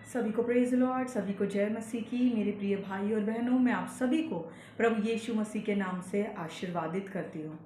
सभी को praise Lord, सभी को जय मसीह की। मेरे प्रिय भाई और बहनों, मैं आप सभी को प्रभु यीशु मसीह के नाम से आशीर्वादित करती हूँ।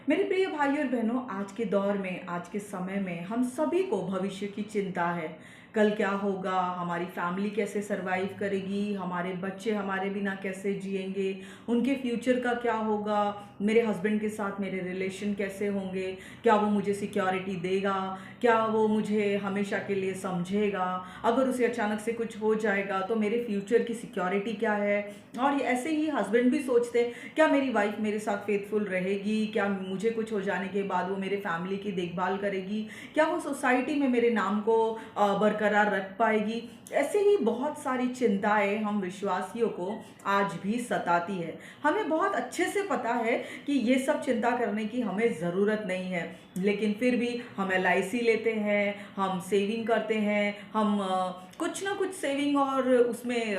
मेरे प्रिय भाई और बहनों, आज के दौर में, आज के समय में हम सभी को भविष्य की चिंता है। कल क्या होगा, हमारी फैमिली कैसे सरवाइव करेगी, हमारे बच्चे हमारे बिना कैसे जिएंगे, उनके फ्यूचर का क्या होगा, मेरे हस्बैंड के साथ मेरे रिलेशन कैसे होंगे, क्या वो मुझे सिक्योरिटी देगा, क्या वो मुझे हमेशा के लिए समझेगा, अगर उसे अचानक से कुछ हो जाएगा तो मेरे फ्यूचर की सिक्योरिटी क्या है। और ऐसे ही हस्बैंड भी सोचते हैं, क्या मेरी वाइफ मेरे साथ फेथफुल रहेगी, क्या मुझे कुछ हो जाने के बाद वो मेरे फैमिली की देखभाल करेगी, क्या वो सोसाइटी में मेरे नाम को बरकरार रख पाएगी। ऐसे ही बहुत सारी चिंताएं हम विश्वासियों को आज भी सताती है। हमें बहुत अच्छे से पता है कि ये सब चिंता करने की हमें ज़रूरत नहीं है, लेकिन फिर भी हम LIC लेते हैं, हम सेविंग करते हैं, हम कुछ ना कुछ सेविंग, और उसमें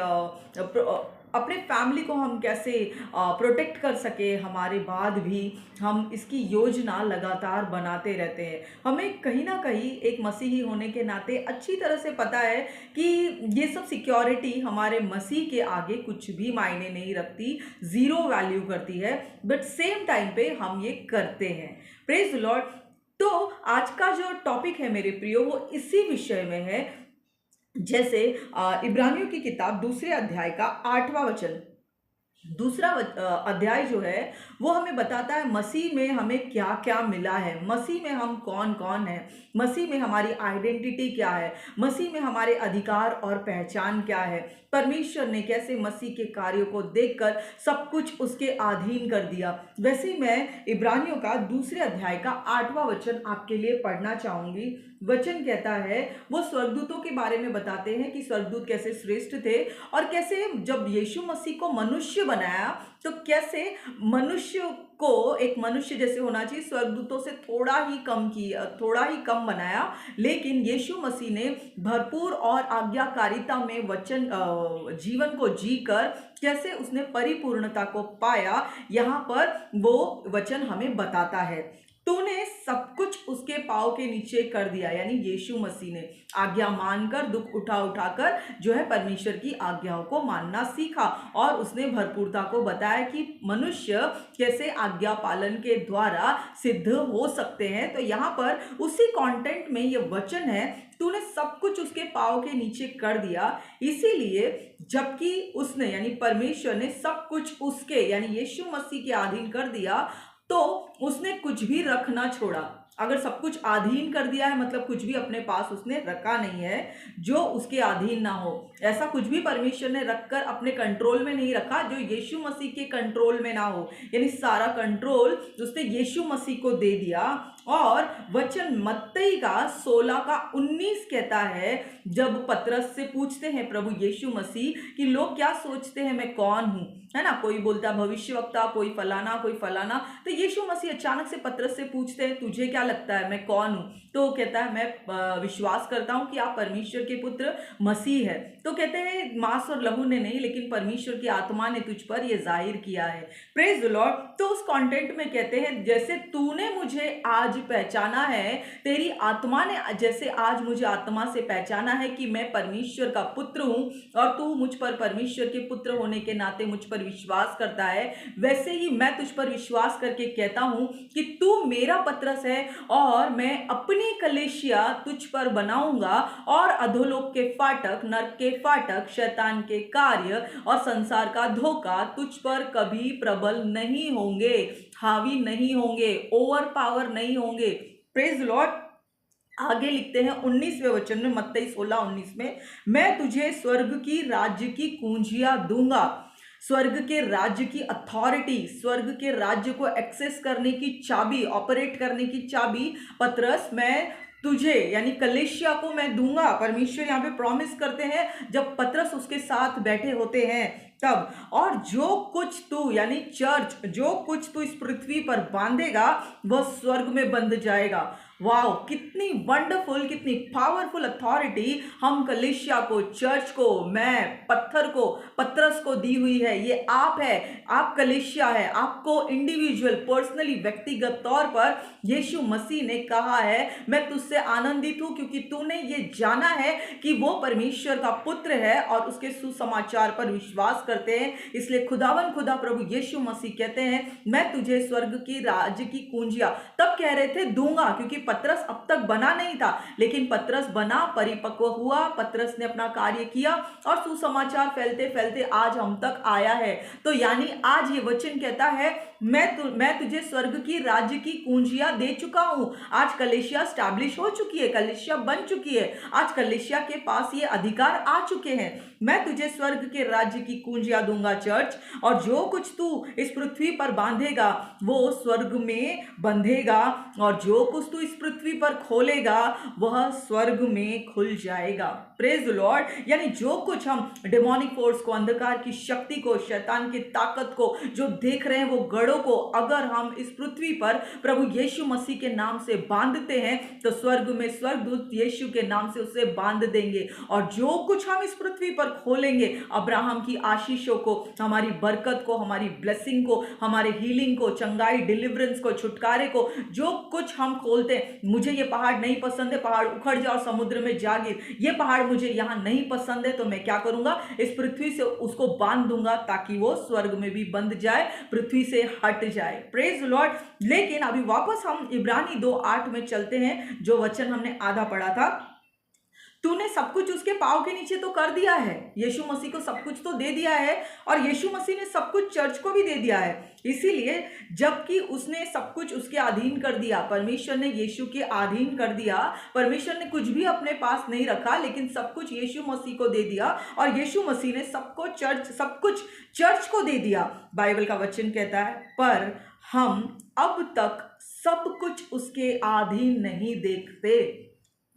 अपने फैमिली को हम कैसे प्रोटेक्ट कर सके, हमारे बाद भी हम इसकी योजना लगातार बनाते रहते हैं। हमें कहीं ना कहीं एक मसीही होने के नाते अच्छी तरह से पता है कि ये सब सिक्योरिटी हमारे मसीह के आगे कुछ भी मायने नहीं रखती, ज़ीरो वैल्यू करती है, बट सेम टाइम पे हम ये करते हैं। Praise the Lord. तो आज का जो टॉपिक है मेरे प्रियो, वो इसी विषय में है। जैसे इब्रानियों की किताब दूसरे अध्याय का 8वां वचन, दूसरा अध्याय जो है वो हमें बताता है मसीह में हमें क्या क्या मिला है, मसीह में हम कौन कौन है, मसीह में हमारी आइडेंटिटी क्या है, मसीह में हमारे अधिकार और पहचान क्या है। परमेश्वर ने कैसे मसीह के कार्यों को देखकर सब कुछ उसके अधीन कर दिया। वैसे ही मैं इब्रानियों का दूसरे अध्याय का 8वां वचन आपके लिए पढ़ना चाहूंगी। वचन कहता है, वो स्वर्गदूतों के बारे में बताते हैं कि स्वर्गदूत कैसे श्रेष्ठ थे, और कैसे जब यीशु मसीह को मनुष्य बनाया तो कैसे मनुष्य को एक मनुष्य जैसे होना चाहिए, स्वर्गदूतों से थोड़ा ही कम बनाया, लेकिन यीशु मसीह ने भरपूर और आज्ञाकारिता में वचन जीवन को जीकर कैसे उसने परिपूर्णता को पाया, यहाँ पर वो वचन हमें बताता है। तूने सब कुछ उसके पाँव के नीचे कर दिया, यानी यीशु मसीह ने आज्ञा मानकर, दुख उठा उठाकर जो है परमेश्वर की आज्ञाओं को मानना सीखा, और उसने भरपूरता को बताया कि मनुष्य कैसे आज्ञा पालन के द्वारा सिद्ध हो सकते हैं। तो यहाँ पर उसी कंटेंट में ये वचन है, तूने सब कुछ उसके पाँव के नीचे कर दिया। इसीलिए जबकि उसने यानी परमेश्वर ने सब कुछ उसके यानी यीशु मसीह के अधीन कर दिया, तो उसने कुछ भी रख ना छोड़ा। अगर सब कुछ अधीन कर दिया है मतलब कुछ भी अपने पास उसने रखा नहीं है जो उसके अधीन ना हो। ऐसा कुछ भी परमेश्वर ने रखकर अपने कंट्रोल में नहीं रखा जो यीशु मसीह के कंट्रोल में ना हो, यानी सारा कंट्रोल उसने यीशु मसीह को दे दिया। और वचन मत्ती का 16 का 19 कहता है, जब पतरस से पूछते हैं प्रभु यीशु मसीह कि लोग क्या सोचते हैं मैं कौन हूं, है ना, कोई बोलता भविष्यवक्ता, कोई फलाना कोई फलाना, तो यीशु मसीह अचानक से पतरस से पूछते हैं तुझे क्या लगता है मैं कौन हूं। तो कहता है मैं विश्वास करता हूं कि आप परमेश्वर के पुत्र मसीह है। तो कहते हैं मांस और लहू ने नहीं, लेकिन परमेश्वर की आत्मा ने तुझ पर यह जाहिर किया है। Praise the Lord. तो उस कंटेंट में कहते हैं, जैसे तूने मुझे आज पहचाना है, तेरी आत्मा ने जैसे आज मुझे आत्मा से पहचाना है कि मैं परमेश्वर का पुत्र हूं, और तू मुझ पर परमेश्वर के पुत्र होने के नाते मुझ पर विश्वास करता है, वैसे ही मैं तुझ पर विश्वास करके कहता हूं कि तू मेरा पतरस है, और मैं अपनी कलीसिया तुझ पर बनाऊंगा, और अधोलोक के फाटक, नरक के फाटक, शैतान के कार्य और संसार का धोखा तुझ पर कभी प्रबल नहीं होंगे, हावी नहीं होंगे, ओवर पावर नहीं होंगे। Praise Lord. आगे लिखते हैं 19वें वचन में, मत्ती 16:19 में, मैं तुझे स्वर्ग की राज्य की कुंजियां दूंगा। स्वर्ग के राज्य की अथॉरिटी, स्वर्ग के राज्य को एक्सेस करने की चाबी, ऑपरेट करने की चाबी पतरस मैं तुझे यानी कलीसिया को मैं दूंगा। परमेश्वर यहाँ पे प्रॉमिस करते हैं जब पतरस उसके साथ बैठे होते हैं तब। और जो कुछ तू यानी चर्च, जो कुछ तू इस पृथ्वी पर बांधेगा वह स्वर्ग में बंध जाएगा, वाओ, कितनी वंडरफुल, कितनी पावरफुल अथॉरिटी हम कलीसिया को, चर्च को, मैं पत्थर को, पतरस को दी हुई है। ये आप है, आप कलीसिया है। आपको इंडिविजुअल, पर्सनली, व्यक्तिगत तौर पर यीशु मसीह ने कहा है, मैं तुझसे आनंदित हूं क्योंकि तूने ये जाना है कि वो परमेश्वर का पुत्र है और उसके सुसमाचार पर विश्वास करते हैं। इसलिए खुदावन खुदा प्रभु यीशु मसीह कहते हैं, मैं तुझे स्वर्ग की राज्य की कुंजियां, तब कह रहे थे दूंगा, क्योंकि पतरस अब तक बना नहीं था, लेकिन पतरस बना, परिपक्व हुआ, पतरस ने अपना कार्य किया और सुसमाचार फैलते फैलते आज हम तक आया है। तो यानी आज ये वचन कहता है, मैं तुझे स्वर्ग की राज्य की कुंजियां दे चुका हूं। आज कलीसिया स्टैब्लिश हो चुकी है, कलीसिया बन चुकी है, आज कलीसिया के पास ये अधिकार आ चुके हैं। मैं तुझे स्वर्ग के राज्य की कुंजियां दूंगा चर्च, और जो कुछ तू इस पृथ्वी पर बांधेगा वो स्वर्ग में बंधेगा, और जो कुछ तू इस पृथ्वी पर खोलेगा वह स्वर्ग में खुल जाएगा। Praise the Lord. यानी जो कुछ हम डेमोनिक फोर्स को, अंधकार की शक्ति को, शैतान की ताकत को जो देख रहे हैं, वो गढ़ों को अगर हम इस पृथ्वी पर प्रभु यीशु मसीह के नाम से बांधते हैं तो स्वर्ग में स्वर्गदूत यीशु के नाम से उसे बांध देंगे। और जो कुछ हम इस पृथ्वी पर खोलेंगे, अब्राहम की आशीषों को, हमारी बरकत को, हमारी ब्लेसिंग को, हमारे हीलिंग को, चंगाई, डिलीवरेंस को, छुटकारे को, जो कुछ हम खोलते हैं, मुझे ये पहाड़ नहीं पसंद है, पहाड़ उखड़ जाओ, समुद्र में जा गिर, ये पहाड़ मुझे यहां नहीं पसंद है, तो मैं क्या करूंगा, इस पृथ्वी से उसको बांध दूंगा ताकि वो स्वर्ग में भी बंध जाए, पृथ्वी से हट जाए। Praise the Lord. लेकिन अभी वापस हम इब्रानी 2:8 में चलते हैं, जो वचन हमने आधा पढ़ा था। तूने सब कुछ उसके पांव के नीचे तो कर दिया है, यीशु मसीह को सब कुछ तो दे दिया है, और यीशु मसीह ने सब कुछ चर्च को भी दे दिया है। इसीलिए जबकि उसने सब कुछ उसके अधीन कर दिया, परमेश्वर ने यीशु के अधीन कर दिया, परमेश्वर ने कुछ भी अपने पास नहीं रखा, लेकिन सब कुछ यीशु मसीह को दे दिया, और यीशु मसीह ने सब कुछ चर्च को दे दिया। बाइबल का वचन कहता है, पर हम अब तक सब कुछ उसके अधीन नहीं देखते।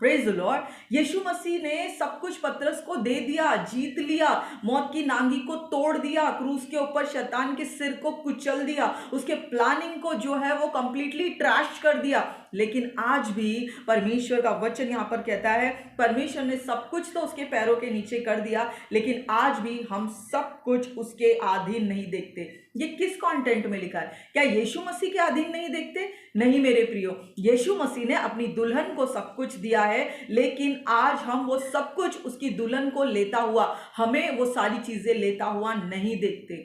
Praise the lord. यीशु मसीह ने सब कुछ पतरस को दे दिया, जीत लिया, मौत की नांगी को तोड़ दिया, क्रूस के ऊपर शैतान के सिर को कुचल दिया, उसके प्लानिंग को जो है वो कंप्लीटली ट्रैश कर दिया। लेकिन आज भी परमेश्वर का वचन यहां पर कहता है, परमेश्वर ने सब कुछ तो उसके पैरों के नीचे कर दिया, लेकिन आज भी हम सब कुछ उसके अधीन नहीं देखते। ये किस कंटेंट में लिखा है? क्या यीशु मसीह के अधीन नहीं देखते? नहीं मेरे प्रियो, यीशु मसीह ने अपनी दुल्हन को सब कुछ दिया है, लेकिन आज हम वो सब कुछ उसकी दुल्हन को लेता हुआ, हमें वो सारी चीजें लेता हुआ नहीं देखते।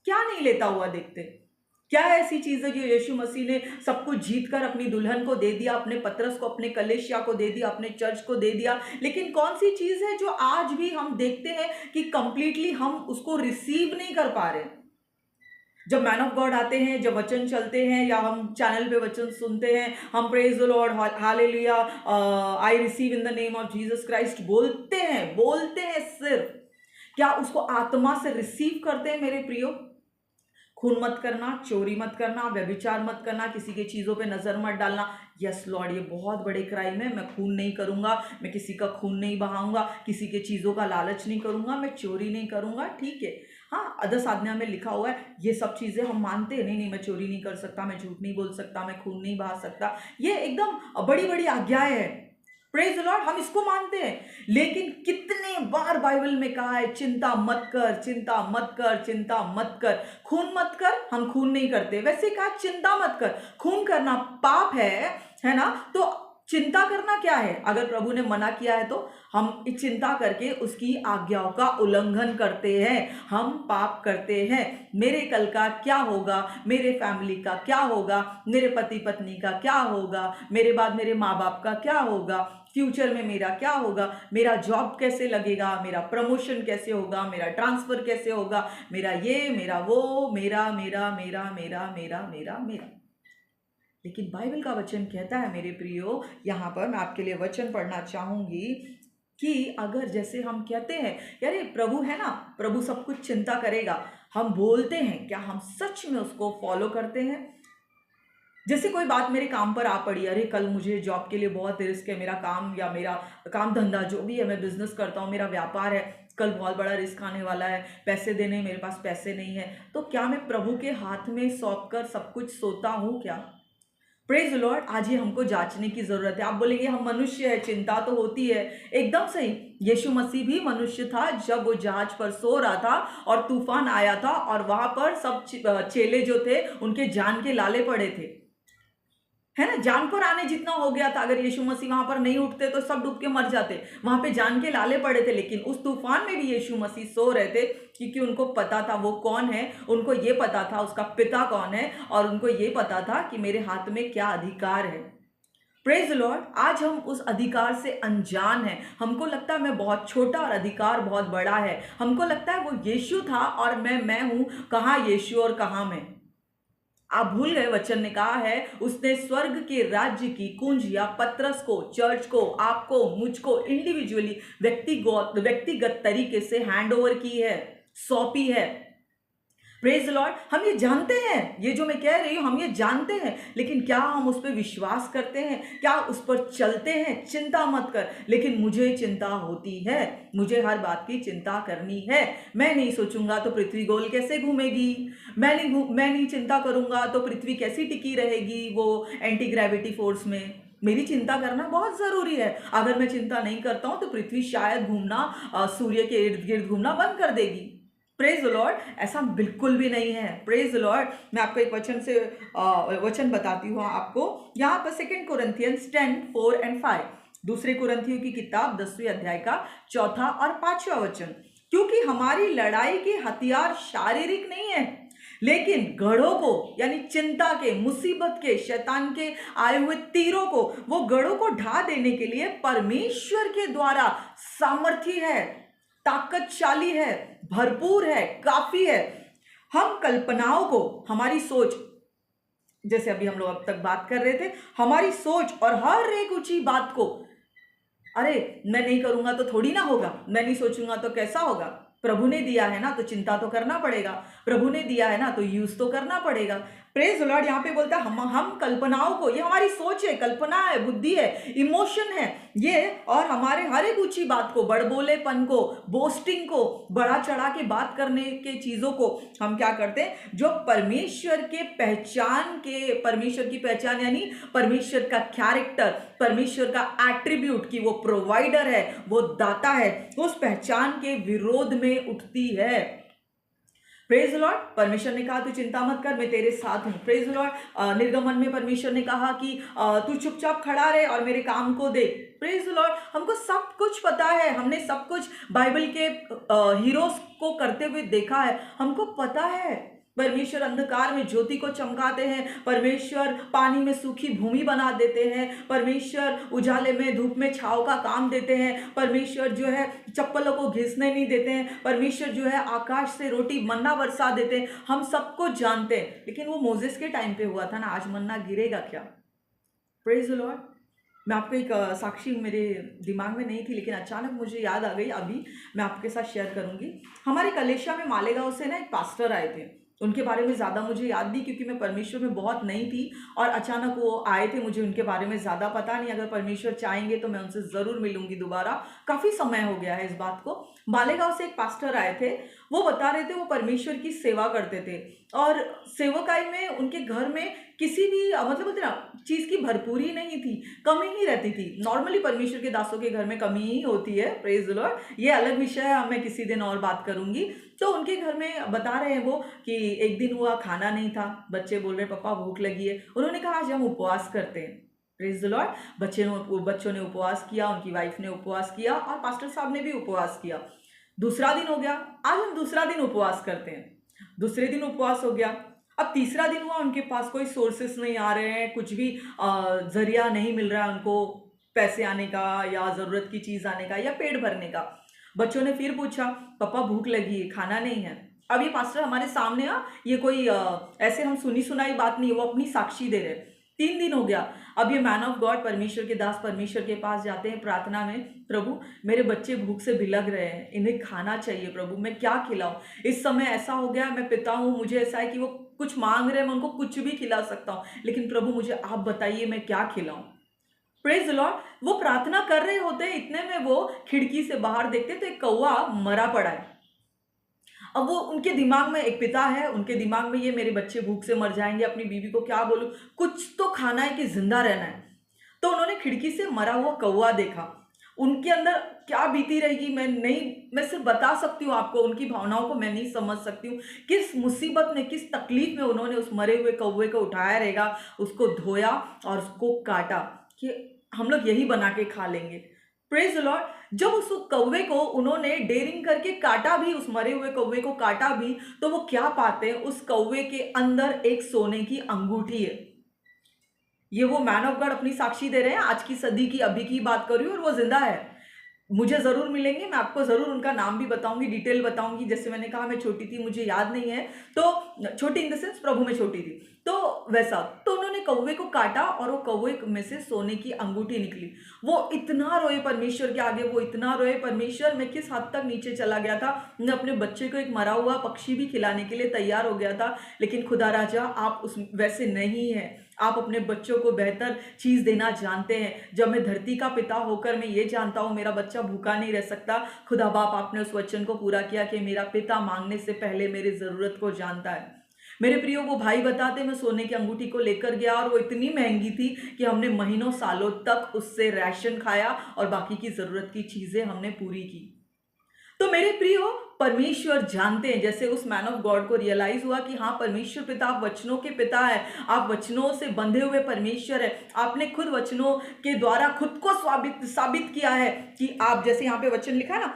क्या नहीं लेता हुआ देखते? क्या ऐसी चीज है जो यीशु मसीह ने सब कुछ जीत कर अपनी दुल्हन को दे दिया, अपने पतरस को, अपने कलीसिया को दे दिया, अपने चर्च को दे दिया, लेकिन कौन सी चीज है जो आज भी हम देखते हैं कि कंप्लीटली हम उसको रिसीव नहीं कर पा रहे? जब मैन ऑफ गॉड आते हैं, जब वचन चलते हैं, या हम चैनल पे वचन सुनते हैं, हम praise the Lord, hallelujah, I receive in the name of Jesus Christ बोलते हैं सिर्फ, क्या उसको आत्मा से रिसीव करते हैं मेरे प्रियो? खून मत करना, चोरी मत करना, व्यभिचार मत करना, किसी की चीज़ों पे नज़र मत डालना। यस लॉर्ड, ये बहुत बड़े क्राइम है। मैं खून नहीं करूँगा, मैं किसी का खून नहीं बहाऊंगा, किसी के चीज़ों का लालच नहीं करूँगा, मैं चोरी नहीं करूँगा, ठीक है। हाँ, 10 आज्ञा में लिखा हुआ है, ये सब चीज़ें हम मानते हैं, नहीं मैं चोरी नहीं कर सकता, मैं झूठ नहीं बोल सकता, मैं खून नहीं बहा सकता, ये एकदम बड़ी बड़ी आज्ञाएं हैं। प्रेज द लॉर्ड, हम इसको मानते हैं, लेकिन कितने बार बाइबल में कहा है, चिंता मत कर, चिंता मत कर, चिंता मत कर, खून मत कर। हम खून नहीं करते, वैसे कहा चिंता मत कर। खून करना पाप है ना? तो चिंता करना क्या है? अगर प्रभु ने मना किया है तो हम चिंता करके उसकी आज्ञाओं का उल्लंघन करते हैं, हम पाप करते हैं। मेरे कल का क्या होगा, मेरे फैमिली का क्या होगा, मेरे पति पत्नी का क्या होगा, मेरे बाद मेरे माँ बाप का क्या होगा, फ्यूचर में मेरा क्या होगा, मेरा जॉब कैसे लगेगा, मेरा प्रमोशन कैसे होगा, मेरा ट्रांसफर कैसे होगा, मेरा ये, मेरा वो, मेरा मेरा मेरा मेरा मेरा मेरा मेरा। लेकिन बाइबल का वचन कहता है मेरे प्रियो, यहाँ पर मैं आपके लिए वचन पढ़ना चाहूंगी कि अगर जैसे हम कहते हैं यार प्रभु है ना, प्रभु सब कुछ चिंता करेगा, हम बोलते हैं, क्या हम सच में उसको फॉलो करते हैं? जैसे कोई बात मेरे काम पर आ पड़ी, अरे कल मुझे जॉब के लिए बहुत रिस्क है, मेरा काम या मेरा काम धंधा जो भी है, मैं बिजनेस करता हूँ, मेरा व्यापार है, कल बहुत बड़ा रिस्क आने वाला है, पैसे देने मेरे पास पैसे नहीं है, तो क्या मैं प्रभु के हाथ में सौंप कर सब कुछ सोता हूँ क्या? Praise the Lord. आज ये हमको जांचने की जरूरत है। आप बोलेंगे हम मनुष्य है, चिंता तो होती है। एकदम सही, यीशु मसीह भी मनुष्य था। जब वो जहाज पर सो रहा था और तूफान आया था और वहां पर सब चेले जो थे उनके जान के लाले पड़े थे, है ना। जान पर आने जितना हो गया था। अगर यीशु मसीह वहां पर नहीं उठते तो सब डूब के मर जाते। वहां पे जान के लाले पड़े थे, लेकिन उस तूफान में भी यीशु मसीह सो रहे थे, क्योंकि उनको पता था वो कौन है। उनको ये पता था उसका पिता कौन है, और उनको ये पता था कि मेरे हाथ में क्या अधिकार है। Praise Lord. आज हम उस अधिकार से अनजान हैं। हमको लगता है मैं बहुत छोटा और अधिकार बहुत बड़ा है। हमको लगता है वो यीशु था और मैं हूं। कहाँ यीशु और कहाँ मैं। आप भूल गए, वचन ने कहा है उसने स्वर्ग के राज्य की कुंजिया पतरस को, चर्च को, आपको, मुझको इंडिविजुअली व्यक्तिगत तरीके से हैंड ओवर की है, सौंपी है। Praise Lord. हम ये जानते हैं, ये जो मैं कह रही हूं हम ये जानते हैं, लेकिन क्या हम उस पर विश्वास करते हैं? क्या उस पर चलते हैं? चिंता मत कर, लेकिन मुझे चिंता होती है। मुझे हर बात की चिंता करनी है। मैं नहीं सोचूंगा तो पृथ्वी गोल कैसे घूमेगी। मैं नहीं चिंता करूंगा तो पृथ्वी कैसी टिकी रहेगी वो एंटी ग्रेविटी फोर्स में। मेरी चिंता करना बहुत जरूरी है। अगर मैं चिंता नहीं करता हूं तो पृथ्वी शायद घूमना, सूर्य के इर्द गिर्द घूमना बंद कर देगी। Praise the Lord. ऐसा बिल्कुल भी नहीं है। Praise the Lord. मैं आपको एक वचन बताती हूँ आपको। यहाँ पर 2 कोरिन्थियंस 10:4-5, दूसरे कुरिन्थियों की किताब 10वीं अध्याय का 4था और 5वां वचन। क्योंकि हमारी लड़ाई के हथियार शारीरिक नहीं है, लेकिन गढ़ों को, यानी चिंता के, मुसीबत के, शैतान के आए हुए तीरों को, वो गढ़ों को ढा देने के लिए परमेश्वर के द्वारा सामर्थी है, ताकतशाली है, भरपूर है, काफी है। हम कल्पनाओं को, हमारी सोच, जैसे अभी हम लोग अब तक बात कर रहे थे, हमारी सोच और हर एक ऊंची बात को, अरे मैं नहीं करूंगा तो थोड़ी ना होगा, मैं नहीं सोचूंगा तो कैसा होगा। प्रभु ने दिया है ना तो चिंता तो करना पड़ेगा। प्रभु ने दिया है ना तो यूज तो करना पड़ेगा। Praise the Lord. यहाँ पे बोलता है हम कल्पनाओं को, ये हमारी सोच है, कल्पना है, बुद्धि है, इमोशन है ये, और हमारे हर एक ऊंची बात को, बड़बोलेपन को, बोस्टिंग को, बढ़ा चढ़ा के बात करने के चीजों को हम क्या करते हैं, जो परमेश्वर की पहचान यानी परमेश्वर का कैरेक्टर, परमेश्वर का एट्रीब्यूट की वो प्रोवाइडर है, वो दाता है, उस पहचान के विरोध में उठती है। Praise Lord. परमेश्वर ने कहा तू चिंता मत कर, मैं तेरे साथ हूं। Praise Lord. निर्गमन में परमेश्वर ने कहा कि तू चुपचाप खड़ा रहे और मेरे काम को देख। Praise Lord. हमको सब कुछ पता है, हमने सब कुछ बाइबल के हीरोज को करते हुए देखा है। हमको पता है परमेश्वर अंधकार में ज्योति को चमकाते हैं, परमेश्वर पानी में सूखी भूमि बना देते हैं, परमेश्वर उजाले में धूप में छांव का काम देते हैं, परमेश्वर जो है चप्पलों को घिसने नहीं देते हैं, परमेश्वर जो है आकाश से रोटी मन्ना बरसा देते हैं। हम सब कुछ जानते हैं, लेकिन वो मोजेस के टाइम पे हुआ था ना, आज मन्ना गिरेगा क्या। Praise the Lord. मैं आपको एक साक्षी मेरे दिमाग में नहीं थी, लेकिन अचानक मुझे याद आ गई, अभी मैं आपके साथ शेयर करूंगी। हमारे कलेशा में मालेगांव से ना एक पास्टर आए थे। उनके बारे में ज़्यादा मुझे याद नहीं, क्योंकि मैं परमेश्वर में बहुत नई थी और अचानक वो आए थे। मुझे उनके बारे में ज़्यादा पता नहीं। अगर परमेश्वर चाहेंगे तो मैं उनसे ज़रूर मिलूंगी दोबारा। काफ़ी समय हो गया है इस बात को। मालेगांव से एक पास्टर आए थे। वो बता रहे थे वो परमेश्वर की सेवा करते थे, और सेवकाई में उनके घर में किसी भी मतलब बोलते ना चीज़ की भरपूरी नहीं थी, कमी ही रहती थी। नॉर्मली परमेश्वर के दासों के घर में कमी ही होती है। Praise the Lord. ये अलग विषय है, मैं किसी दिन और बात करूंगी। तो उनके घर में बता रहे हैं वो कि एक दिन हुआ खाना नहीं था। बच्चे बोल रहे पापा भूख लगी है। उन्होंने कहा आज हम उपवास करते हैं। Praise the Lord. बच्चों ने उपवास किया, उनकी वाइफ ने उपवास किया और पास्टर साहब ने भी उपवास किया। दूसरा दिन हो गया, आज हम दूसरा दिन उपवास करते हैं। दूसरे दिन उपवास हो गया। अब तीसरा दिन हुआ, उनके पास कोई सोर्सेस नहीं आ रहे हैं, कुछ भी जरिया नहीं मिल रहा है उनको पैसे आने का या ज़रूरत की चीज़ आने का या पेट भरने का। बच्चों ने फिर पूछा पापा भूख लगी है, खाना नहीं है। अब ये पास्टर हमारे सामने ये कोई ऐसे हम सुनी सुनाई बात नहीं है, वो अपनी साक्षी दे रहे। 3 दिन हो गया। अब ये मैन ऑफ गॉड, परमेश्वर के दास परमेश्वर के पास जाते हैं प्रार्थना में, प्रभु मेरे बच्चे भूख से बिलग रहे हैं, इन्हें खाना चाहिए प्रभु, मैं क्या खिलाऊं। इस समय ऐसा हो गया, मैं पिता हूं, मुझे ऐसा है कि वो कुछ मांग रहे हैं, मैं उनको कुछ भी खिला सकता हूँ, लेकिन प्रभु मुझे आप बताइए मैं क्या खिलाऊं। Praise the Lord. वो प्रार्थना कर रहे होते हैं, इतने में वो खिड़की से बाहर देखते तो एक कौवा मरा पड़ा है। अब वो उनके दिमाग में एक पिता है, उनके दिमाग में ये मेरे बच्चे भूख से मर जाएंगे, अपनी बीवी को क्या बोलूं, कुछ तो खाना है कि जिंदा रहना है। तो उन्होंने खिड़की से मरा हुआ कौवा देखा। उनके अंदर क्या बीती रहेगी मैं सिर्फ बता सकती हूँ आपको, उनकी भावनाओं को मैं नहीं समझ सकती हूँ। किस मुसीबत में, किस तकलीफ में उन्होंने उस मरे हुए कौवे को उठाया रहेगा, उसको धोया और उसको काटा कि हम लोग यही बना के खा लेंगे। Praise the Lord. जब उस कौवे को उन्होंने डेयरिंग करके काटा भी, उस मरे हुए कौवे को काटा भी, तो वो क्या पाते हैं, उस कौवे के अंदर एक सोने की अंगूठी है। ये वो मैन ऑफ गॉड अपनी साक्षी दे रहे हैं, आज की सदी की, अभी की बात कर रही हूँ, और वो जिंदा है। मुझे जरूर मिलेंगे, मैं आपको जरूर उनका नाम भी बताऊंगी, डिटेल बताऊंगी। जैसे मैंने कहा मैं छोटी थी, मुझे याद नहीं है, तो छोटी इन द सेंस प्रभु में छोटी थी, तो वैसा। तो उन्होंने कौवे को काटा और वो कौवे में से सोने की अंगूठी निकली। वो इतना रोए परमेश्वर के आगे, वो इतना रोए, परमेश्वर मैं किस हद तक नीचे चला गया था। मैं अपने बच्चे को एक मरा हुआ पक्षी भी खिलाने के लिए तैयार हो गया था, लेकिन खुदा राजा आप उस वैसे नहीं है। आप अपने बच्चों को बेहतर चीज देना जानते हैं। जब मैं धरती का पिता होकर मैं ये जानता हूं मेरा बच्चा भूखा नहीं रह सकता, खुदा बाप आपने उस वचन को पूरा किया कि मेरा पिता मांगने से पहले मेरी जरूरत को जानता है। मेरे प्रियो, वो भाई बताते मैं सोने की अंगूठी को लेकर गया और वो इतनी महंगी थी कि हमने महीनों सालों तक उससे राशन खाया और बाकी की जरूरत की चीजें हमने पूरी की। तो मेरे प्रियो, परमेश्वर जानते हैं, जैसे उस मैन ऑफ गॉड को रियलाइज हुआ कि हाँ परमेश्वर पिता, आप वचनों के पिता है, आप वचनों से बंधे हुए परमेश्वर है। आपने खुद वचनों के द्वारा खुद को साबित किया है कि आप, जैसे यहाँ पे वचन लिखा है ना,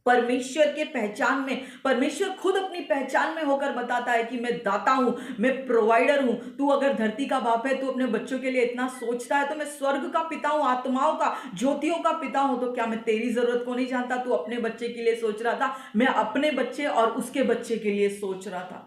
परमेश्वर के पहचान में, परमेश्वर खुद अपनी पहचान में होकर बताता है कि मैं दाता हूं, मैं प्रोवाइडर हूं। तू अगर धरती का बाप है, तू अपने बच्चों के लिए इतना सोचता है, तो मैं स्वर्ग का पिता हूं, आत्माओं का, ज्योतियों का पिता हूं। तो क्या मैं तेरी जरूरत को नहीं जानता? तू अपने बच्चे के लिए सोच रहा था, मैं अपने बच्चे और उसके बच्चे के लिए सोच रहा था।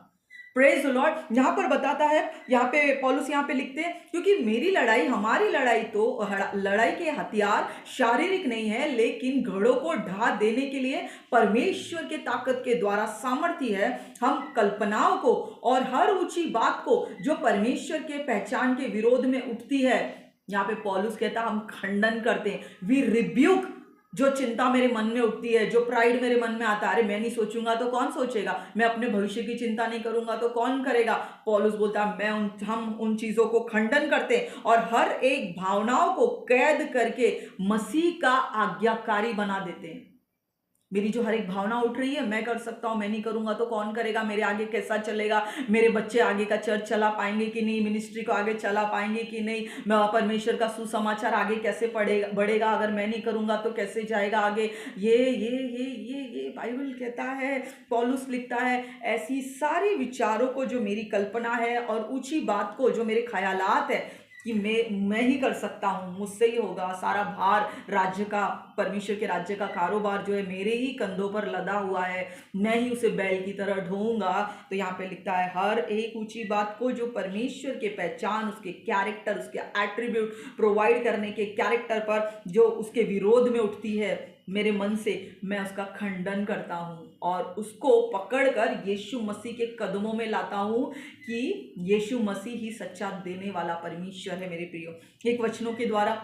Praise the Lord. यहां पर बताता है, यहाँ पे पौलुस यहाँ पे लिखते हैं, क्योंकि मेरी लड़ाई, हमारी लड़ाई तो लड़ाई के हथियार शारीरिक नहीं है, लेकिन घड़ों को ढा देने के लिए परमेश्वर के ताकत के द्वारा सामर्थ्य है। हम कल्पनाओं को और हर ऊंची बात को जो परमेश्वर के पहचान के विरोध में उठती है, यहाँ पे पौलुस कहता हम खंडन करते हैं, वी रिब्यूक। जो चिंता मेरे मन में उठती है, जो प्राइड मेरे मन में आता है, अरे मैं नहीं सोचूंगा तो कौन सोचेगा, मैं अपने भविष्य की चिंता नहीं करूंगा तो कौन करेगा, पौलुस बोलता है हम उन चीजों को खंडन करते हैं और हर एक भावनाओं को कैद करके मसीह का आज्ञाकारी बना देते हैं। मेरी जो हर एक भावना उठ रही है, मैं कर सकता हूं, मैं नहीं करूंगा तो कौन करेगा, मेरे आगे कैसा चलेगा, मेरे बच्चे आगे का चर्च चला पाएंगे कि नहीं, मिनिस्ट्री को आगे चला पाएंगे कि नहीं, मैं परमेश्वर का सुसमाचार आगे कैसे बढ़ेगा, अगर मैं नहीं करूंगा तो कैसे जाएगा आगे। ये बाइबल कहता है, पौलुस लिखता है, ऐसी सारी विचारों को जो मेरी कल्पना है और ऊंची बात को जो मेरे ख्यालात है कि मैं ही कर सकता हूँ, मुझसे ही होगा, सारा भार राज्य का, परमेश्वर के राज्य का कारोबार जो है मेरे ही कंधों पर लदा हुआ है, मैं ही उसे बैल की तरह ढोऊंगा। तो यहाँ पे लिखता है हर एक ऊंची बात को जो परमेश्वर के पहचान, उसके कैरेक्टर, उसके एट्रीब्यूट प्रोवाइड करने के कैरेक्टर पर जो उसके विरोध में उठती है मेरे मन से, मैं उसका खंडन करता हूँ और उसको पकड़कर यीशु मसीह के कदमों में लाता हूँ कि यीशु मसीह ही सच्चा देने वाला परमेश्वर है। मेरे प्रियो, एक वचनों के द्वारा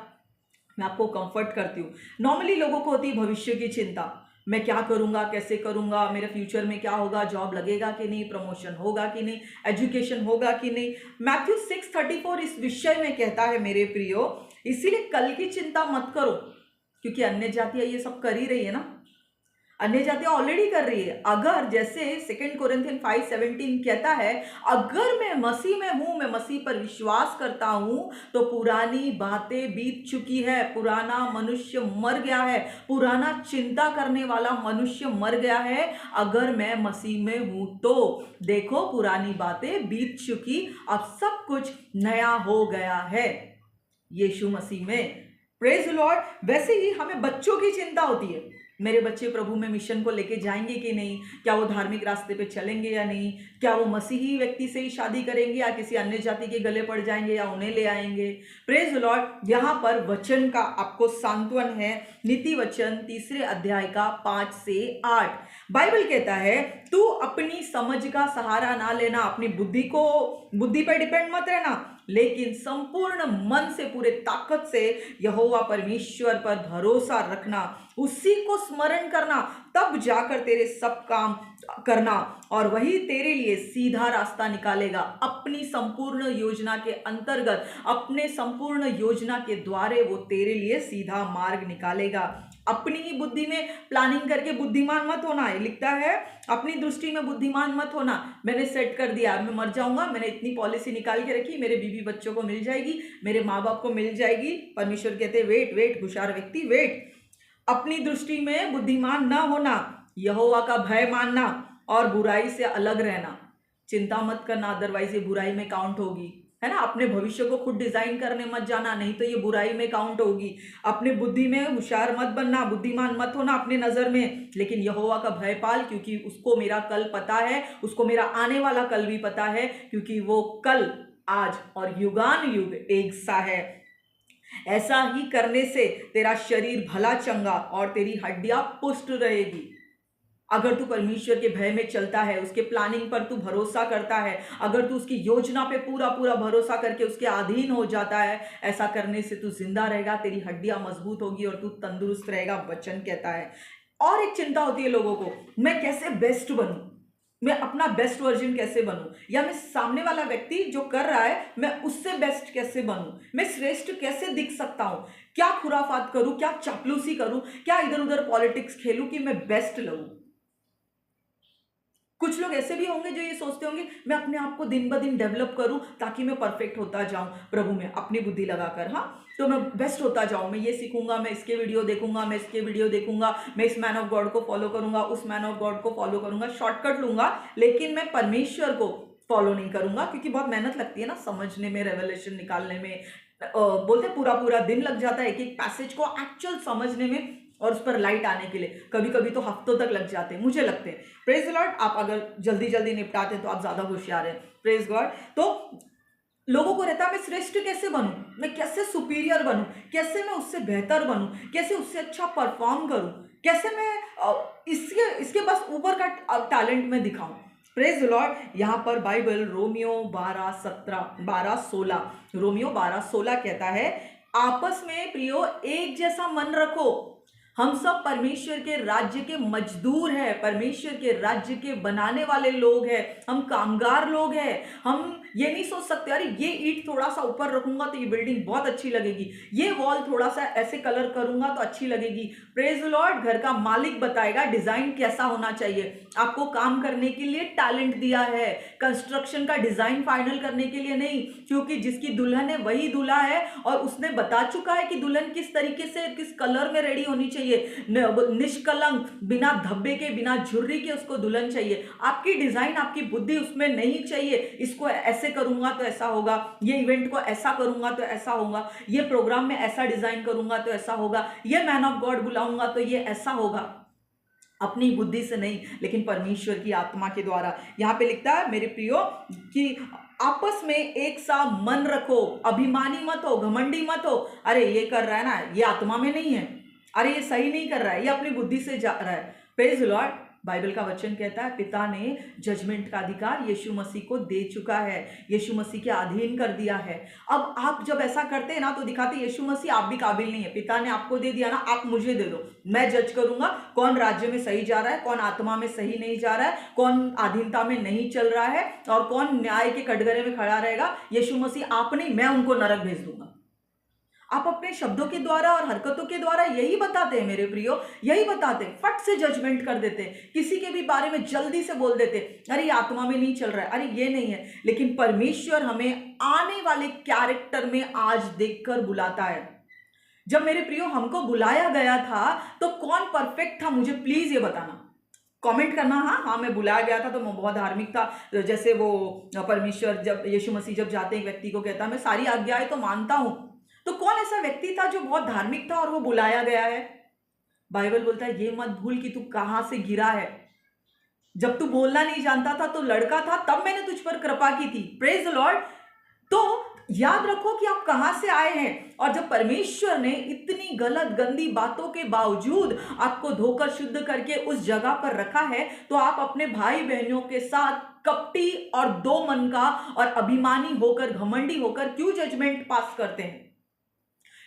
मैं आपको कंफर्ट करती हूँ। नॉर्मली लोगों को होती है भविष्य की चिंता, मैं क्या करूंगा, कैसे करूंगा, मेरे फ्यूचर में क्या होगा, जॉब लगेगा कि नहीं, प्रमोशन होगा कि नहीं, एजुकेशन होगा कि नहीं। मैथ्यू 6:34 इस विषय में कहता है मेरे प्रियो, इसीलिए कल की चिंता मत करो, क्योंकि अन्य जातियां ये सब कर ही रही है ना, अन्य जातियां ऑलरेडी कर रही है। अगर जैसे 2 कोरिन्थियन 5:17 कहता है, अगर मैं मसीह में हूं, मैं मसीह पर विश्वास करता हूं, तो पुरानी बातें बीत चुकी है, पुराना मनुष्य मर गया है, पुराना चिंता करने वाला मनुष्य मर गया है। अगर मैं मसीह में हूं तो देखो पुरानी बातें बीत चुकी, अब सब कुछ नया हो गया है यीशु मसीह में। Praise the Lord. वैसे ही हमें बच्चों की चिंता होती है, मेरे बच्चे प्रभु में मिशन को लेके जाएंगे कि नहीं, क्या वो धार्मिक रास्ते पे चलेंगे या नहीं, क्या वो मसीही व्यक्ति से ही शादी करेंगे या किसी अन्य जाति के गले पड़ जाएंगे या उन्हें ले आएंगे। Praise the Lord. यहाँ पर वचन का आपको सांत्वन है, नीति वचन 3 अध्याय का 5 से 8। बाइबल कहता है, तू अपनी समझ का सहारा ना लेना, अपनी बुद्धि पर डिपेंड मत रहना, लेकिन संपूर्ण मन से, पूरे ताकत से यहोवा परमेश्वर पर भरोसा रखना, उसी को स्मरण करना, तब जाकर तेरे सब काम करना और वही तेरे लिए सीधा रास्ता निकालेगा। अपनी संपूर्ण योजना के अंतर्गत, अपने संपूर्ण योजना के द्वारे वो तेरे लिए सीधा मार्ग निकालेगा। अपनी ही बुद्धि में प्लानिंग करके बुद्धिमान मत होना, लिखता है अपनी दृष्टि में बुद्धिमान मत होना। मैंने सेट कर दिया, मैं मर जाऊंगा, मैंने इतनी पॉलिसी निकाल के रखी, मेरे बीवी बच्चों को मिल जाएगी, मेरे माँ बाप को मिल जाएगी। परमेश्वर कहते हैं वेट वेट, होशियार व्यक्ति वेट। अपनी दृष्टि में बुद्धिमान ना होना, यहोवा का भय मानना और बुराई से अलग रहना। चिंता मत करना, अदरवाइज ये बुराई में काउंट होगी, है ना। अपने भविष्य को खुद डिजाइन करने मत जाना, नहीं तो ये बुराई में काउंट होगी। अपने बुद्धि में होशियार मत बनना, बुद्धिमान मत होना अपने नजर में, लेकिन यहोवा का भय पाल, क्योंकि उसको मेरा कल पता है, उसको मेरा आने वाला कल भी पता है, क्योंकि वो कल, आज और युगान युग एक सा है। ऐसा ही करने से तेरा शरीर भला चंगा और तेरी हड्डियां पुष्ट रहेगी। अगर तू परमेश्वर के भय में चलता है, उसके प्लानिंग पर तू भरोसा करता है, अगर तू उसकी योजना पे पूरा पूरा भरोसा करके उसके अधीन हो जाता है, ऐसा करने से तू जिंदा रहेगा, तेरी हड्डियां मजबूत होगी और तू तंदुरुस्त रहेगा, वचन कहता है। और एक चिंता होती है लोगों को, मैं कैसे बेस्ट बनूं, मैं अपना बेस्ट वर्जन कैसे बनूं, या मैं सामने वाला व्यक्ति जो कर रहा है मैं उससे बेस्ट कैसे बनूं, मैं श्रेष्ठ कैसे दिख सकता हूं, क्या खुराफात करूं, क्या चापलूसी करूं, क्या इधर उधर पॉलिटिक्स खेलूं कि मैं बेस्ट लगूं। कुछ लोग ऐसे भी होंगे जो ये सोचते होंगे मैं अपने आप को दिन ब दिन डेवलप करूं ताकि मैं परफेक्ट होता जाऊं प्रभु में, अपनी बुद्धि लगाकर, हाँ तो मैं बेस्ट होता जाऊं, मैं ये सीखूंगा, मैं इसके वीडियो देखूंगा, मैं इसके वीडियो देखूंगा, मैं इस मैन ऑफ गॉड को फॉलो करूंगा, उस मैन ऑफ गॉड को फॉलो करूंगा, शॉर्टकट लूंगा, लेकिन मैं परमेश्वर को फॉलो नहीं करूंगा, क्योंकि बहुत मेहनत लगती है ना समझने में, रेवलेशन निकालने में। बोलते पूरा पूरा दिन लग जाता है एक एक पैसेज को एक्चुअल समझने में और उस पर लाइट आने के लिए, कभी कभी तो हफ्तों तक लग जाते हैं, मुझे लगते हैं। Praise the Lord. आप अगर जल्दी जल्दी निपटाते हैं तो आप ज्यादा होशियार हैं। Praise God. तो लोगों को रहता है मैं श्रेष्ठ कैसे बनूं, मैं कैसे सुपीरियर बनूं, कैसे मैं उससे बेहतर बनूं, कैसे उससे अच्छा परफॉर्म करूं, कैसे मैं इसके इसके बस ऊपर का टैलेंट में दिखाऊं। Praise the Lord. यहाँ पर बाइबल रोमियो 12:16 रोमियो 12:16 कहता है, आपस में प्रियो एक जैसा मन रखो, हम सब परमेश्वर के राज्य के मजदूर हैं, परमेश्वर के राज्य के बनाने वाले लोग हैं, हम कामगार लोग हैं। हम ये नहीं सोच सकते अरे ये ईंट थोड़ा सा ऊपर रखूंगा तो ये बिल्डिंग बहुत अच्छी लगेगी, ये वॉल थोड़ा सा ऐसे कलर करूंगा तो अच्छी लगेगी। Praise the Lord. घर का मालिक बताएगा डिजाइन कैसा होना चाहिए। आपको काम करने के लिए टैलेंट दिया है, कंस्ट्रक्शन का डिजाइन फाइनल करने के लिए नहीं, क्योंकि जिसकी दुल्हन है वही दूल्हा है और उसने बता चुका है कि दुल्हन किस तरीके से, किस कलर में रेडी होनी चाहिए, निष्कलंक, बिना धब्बे के, बिना झुर्री के उसको दुल्हन चाहिए। आपकी डिजाइन, आपकी बुद्धि उसमें नहीं चाहिए इसको ऐसे करूंगा तो ऐसा होगा, ये इवेंट को ऐसा करूंगा तो ऐसा होगा, ये प्रोग्राम में ऐसा डिजाइन करूंगा तो ऐसा होगा, ये मैन ऑफ गॉड बुलाऊंगा तो ये ऐसा होगा। अपनी बुद्धि से नहीं, लेकिन परमेश्वर की आत्मा के द्वारा। यहां पे लिखता है मेरे प्रियो कि आपस में एक सा मन रखो, अभिमानी मत हो, घमंडी मत हो। अरे ये कर रहा है ना, ये आत्मा में नहीं है, अरे ये सही नहीं कर रहा है, ये अपनी बुद्धि से जा रहा है। Praise the Lord. बाइबल का वचन कहता है पिता ने जजमेंट का अधिकार यीशु मसीह को दे चुका है, यीशु मसीह के अधीन कर दिया है। अब आप जब ऐसा करते हैं ना तो दिखाते यीशु मसीह आप भी काबिल नहीं है, पिता ने आपको दे दिया ना, आप मुझे दे दो, मैं जज करूंगा कौन राज्य में सही जा रहा है, कौन आत्मा में सही नहीं जा रहा है, कौन अधीनता में नहीं चल रहा है और कौन न्याय के कटघरे में खड़ा रहेगा। यीशु मसीह आप नहीं, मैं उनको नरक भेज दूंगा। आप अपने शब्दों के द्वारा और हरकतों के द्वारा यही बताते हैं मेरे प्रियो, यही बताते हैं। फट से जजमेंट कर देते हैं, किसी के भी बारे में जल्दी से बोल देते अरे ये आत्मा में नहीं चल रहा है, अरे ये नहीं है। लेकिन परमेश्वर हमें आने वाले कैरेक्टर में आज देखकर बुलाता है। जब मेरे प्रियो हमको बुलाया गया था तो कौन परफेक्ट था, मुझे प्लीज ये बताना, कमेंट करना। हाँ मैं बुलाया गया था तो मैं बहुत धार्मिक था, जैसे वो परमेश्वर जब यीशु मसीह जब जाते हैं व्यक्ति को कहता मैं सारी आज्ञाएं तो मानता हूं, तो कौन ऐसा व्यक्ति था जो बहुत धार्मिक था और वो बुलाया गया है। बाइबल बोलता है ये मत भूल कि तू कहां से गिरा है। जब तू बोलना नहीं जानता था तो लड़का था, तब मैंने तुझ पर कृपा की थी। Praise the Lord. तो याद रखो कि आप कहां से आए हैं, और जब परमेश्वर ने इतनी गलत गंदी बातों के बावजूद आपको धोकर शुद्ध करके उस जगह पर रखा है, तो आप अपने भाई बहनों के साथ कपटी और दो मन का और अभिमानी होकर, घमंडी होकर क्यों जजमेंट पास करते हैं?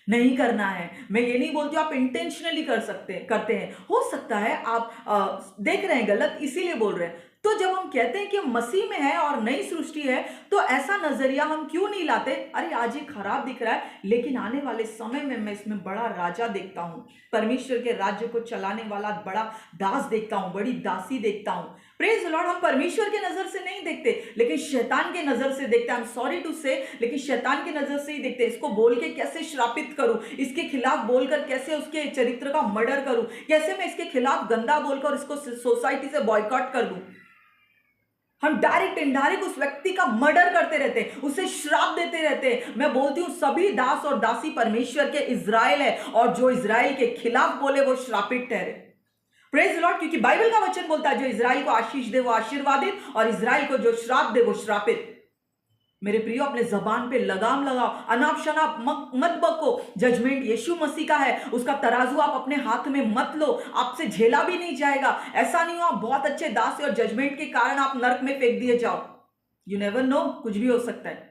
नहीं करना है। मैं ये नहीं बोलती आप इंटेंशनली करते हैं, हो सकता है आप देख रहे हैं गलत इसीलिए बोल रहे हैं। तो जब हम कहते हैं कि हम मसीह में है और नई सृष्टि है, तो ऐसा नजरिया हम क्यों नहीं लाते? अरे आज ये खराब दिख रहा है, लेकिन आने वाले समय में मैं इसमें बड़ा राजा देखता हूं, परमेश्वर के राज्य को चलाने वाला बड़ा दास देखता हूं, बड़ी दासी देखता हूं। Praise the Lord. हम परमेश्वर के नजर से नहीं देखते, लेकिन शैतान के नजर से देखते हैं। आई एम सॉरी टू से, लेकिन शैतान की नजर से ही देखते हैं। इसको बोल के कैसे श्रापित करूं, इसके खिलाफ बोलकर कैसे उसके चरित्र का मर्डर करूं, कैसे मैं इसके खिलाफ गंदा बोलकर इसको सोसाइटी से बॉयकॉट कर दूं। हम डायरेक्ट इनडायरेक्ट उस व्यक्ति का मर्डर करते रहते हैं, उसे श्राप देते रहते हैं। मैं बोलती हूं सभी दास और दासी परमेश्वर के इजराइल है, और जो इजराइल के खिलाफ बोले वो श्रापित ठहरे। Praise the Lord. क्योंकि बाइबल का वचन बोलता है जो इजराइल को आशीष दे वो आशीर्वादित, और इजराइल को जो श्राप दे वो श्रापित। मेरे प्रियो, अपने जबान पे लगाम लगाओ, अनाप शनाप मत बको। जजमेंट यीशु मसीह का है, उसका तराजू आप अपने हाथ में मत लो, आपसे झेला भी नहीं जाएगा। ऐसा नहीं हो आप बहुत अच्छे दास है और जजमेंट के कारण आप नरक में फेंक दिए जाओ। यू नेवर नो, कुछ भी हो सकता है।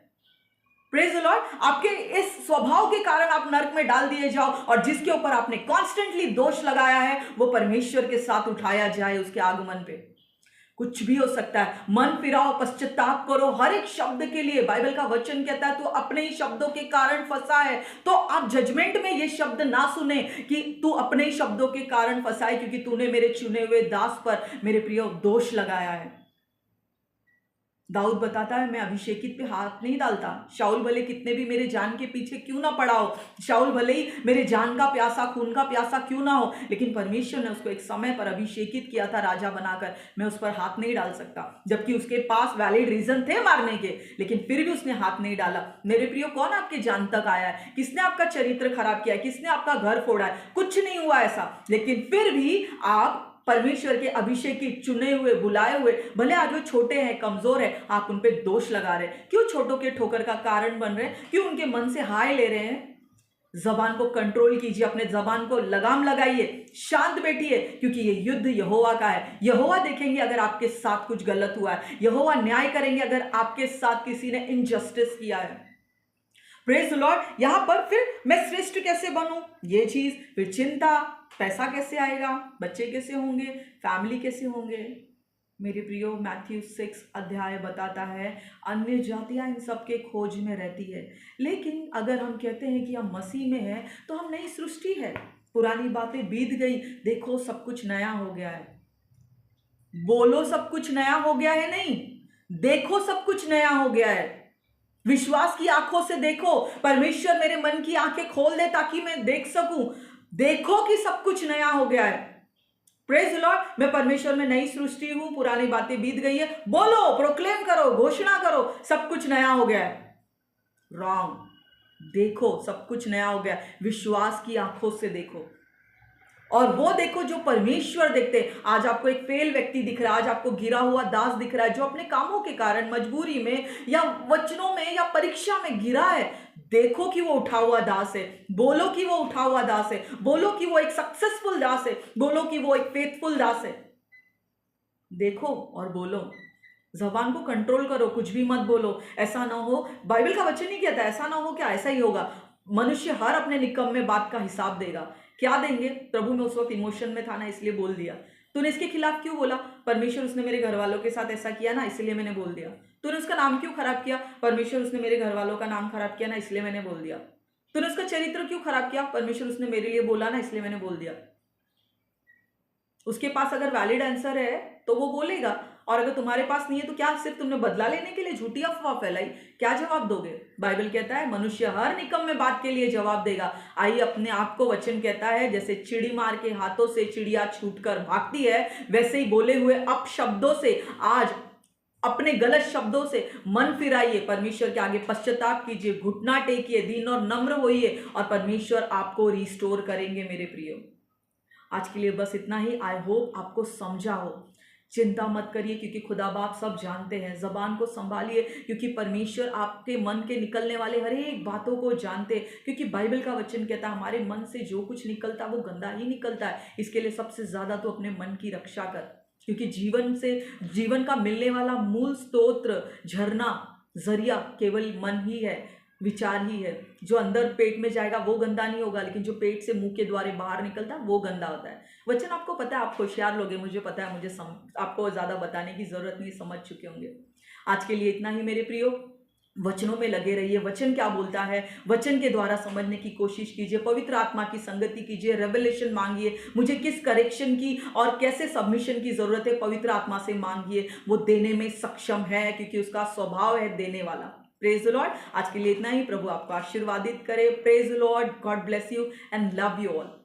Praise the Lord. आपके इस स्वभाव के कारण आप नरक में डाल दिए जाओ, और जिसके ऊपर आपने कॉन्स्टेंटली दोष लगाया है वो परमेश्वर के साथ उठाया जाए उसके आगमन पे। कुछ भी हो सकता है। मन फिराओ, पश्चाताप करो, हर एक शब्द के लिए बाइबल का वचन कहता है तो अपने ही शब्दों के कारण फंसा है। तो आप जजमेंट में ये शब्द ना सुने कि तू अपने ही शब्दों के कारण फंसा है, क्योंकि तूने मेरे चुने हुए दास पर, मेरे प्रियो, दोष लगाया है। दाऊद बताता है मैं अभिषेकित पे हाथ नहीं डालता। शाऊल भले कितने भी मेरे जान के पीछे क्यों ना पड़ा हो, शाऊल भले ही मेरे जान का प्यासा, खून का प्यासा क्यों ना हो, लेकिन परमेश्वर ने उसको एक समय पर अभिषेकित किया था राजा बनाकर। मैं उस पर हाथ नहीं डाल सकता, जबकि उसके पास वैलिड रीजन थे मारने के, लेकिन फिर भी उसने हाथ नहीं डाला। मेरे प्रियो, कौन आपके जान तक आया है? किसने आपका चरित्र खराब किया है? किसने आपका घर फोड़ा है? कुछ नहीं हुआ ऐसा, लेकिन फिर भी आप परमेश्वर के अभिषेकित, चुने हुए, बुलाए हुए, भले आज वो छोटे हैं, कमजोर है, आप उन पे दोष लगा रहे हैं। क्यों छोटों के ठोकर का कारण बन रहे हैं? क्यों उनके मन से हाय ले रहे हैं? जबान को कंट्रोल कीजिए, अपने जबान को लगाम लगाइए, शांत बैठिए, क्योंकि ये युद्ध यहोवा का है। यहोवा देखेंगे अगर आपके साथ कुछ गलत हुआ है, यहोवा न्याय करेंगे अगर आपके साथ किसी ने इनजस्टिस किया है। Praise the Lord. यहां पर फिर मैं श्रेष्ठ कैसे बनूं, ये चीज, फिर चिंता, पैसा कैसे आएगा, बच्चे कैसे होंगे, फैमिली कैसे होंगे। मेरे प्रियो, मैथ्यू 6 अध्याय बताता है अन्य जातियां इन सब के खोज में रहती है, लेकिन अगर हम कहते हैं कि हम मसीह में हैं तो हम नई सृष्टि है, पुरानी बातें बीत गई, देखो सब कुछ नया हो गया है। बोलो सब कुछ नया हो गया है, नहीं, देखो सब कुछ नया हो गया है। विश्वास की आंखों से देखो, परमेश्वर मेरे मन की आंखें खोल दे ताकि मैं देख सकूं। देखो कि सब कुछ नया हो गया है। Praise the Lord. मैं परमेश्वर में नई सृष्टि हूं, पुरानी बातें बीत गई है। बोलो, प्रोक्लेम करो, घोषणा करो, सब कुछ नया हो गया है। रॉन्ग। देखो सब कुछ नया हो गया है, विश्वास की आंखों से देखो, और वो देखो जो परमेश्वर देखते हैं। आज आपको एक फेल व्यक्ति दिख रहा है, आज आपको गिरा हुआ दास दिख रहा है, जो अपने कामों के कारण, मजबूरी में या वचनों में या परीक्षा में गिरा है। देखो कि वो उठा हुआ दास है, बोलो कि वो उठा हुआ दास है, बोलो कि वो एक सक्सेसफुल दास है, बोलो कि वो एक फेथफुल दास है। देखो और बोलो, जबान को कंट्रोल करो, कुछ भी मत बोलो। ऐसा ना हो, बाइबल का वचन नहीं कहता ऐसा ना हो, क्या ऐसा ही होगा। मनुष्य हर अपने निकम्मे बात का हिसाब देगा। क्या देंगे? प्रभु में उस वक्त इमोशन में था ना, इसलिए बोल दिया। तूने इसके खिलाफ क्यों बोला? परमेश्वर, उसने मेरे घर वालों के साथ ऐसा किया ना, इसलिए मैंने बोल दिया। तूने उसका नाम क्यों खराब किया? परमेश्वर, उसने मेरे घर वालों का नाम खराब किया ना, इसलिए मैंने बोल दिया। तूने उसका चरित्र क्यों खराब किया? परमेश्वर, उसने मेरे लिए बोला ना, इसलिए मैंने बोल दिया। उसके पास अगर वैलिड आंसर है तो वो बोलेगा, और अगर तुम्हारे पास नहीं है तो क्या सिर्फ तुमने बदला लेने के लिए झूठी अफवाह फैलाई? क्या जवाब दोगे? बाइबल कहता है मनुष्य हर निकम्मे बात के लिए जवाब देगा। आइए, अपने आप को वचन कहता है जैसे चिड़ी मार के हाथों से चिड़िया छूटकर भागती है, वैसे ही बोले हुए अपशब्दों से आज अपने गलत शब्दों से मन फिराइए, परमेश्वर के आगे पश्चाताप कीजिए, घुटना टेकिए, दीन और नम्र होइए, और परमेश्वर आपको रिस्टोर करेंगे। मेरे प्रियो, आज के लिए बस इतना ही। आई होप आपको समझा हो चिंता मत करिए क्योंकि खुदा बाप सब जानते हैं। ज़बान को संभालिए क्योंकि परमेश्वर आपके मन के निकलने वाले हर एक बातों को जानते हैं, क्योंकि बाइबल का वचन कहता है हमारे मन से जो कुछ निकलता है वो गंदा ही निकलता है। इसके लिए सबसे ज़्यादा तो अपने मन की रक्षा कर, क्योंकि जीवन का मिलने वाला मूल स्तोत्र, झरना, जरिया केवल मन ही है, विचार ही है। जो अंदर पेट में जाएगा वो गंदा नहीं होगा, लेकिन जो पेट से मुंह के द्वारे बाहर निकलता है वो गंदा होता है। वचन आपको पता है, आप होशियार लोग हैं, मुझे पता है, आपको ज़्यादा बताने की ज़रूरत नहीं, समझ चुके होंगे। आज के लिए इतना ही मेरे प्रियो। वचनों में लगे रहिए, वचन क्या बोलता है वचन के द्वारा समझने की कोशिश कीजिए, पवित्र आत्मा की संगति कीजिए, रेवलेशन मांगिए, मुझे किस करेक्शन की और कैसे सबमिशन की जरूरत है पवित्र आत्मा से मांगिए, वो देने में सक्षम है क्योंकि उसका स्वभाव है देने वाला। Praise the Lord. आज के लिए इतना ही। प्रभु आपको आशीर्वादित करे। Praise the Lord. God bless you and love you all.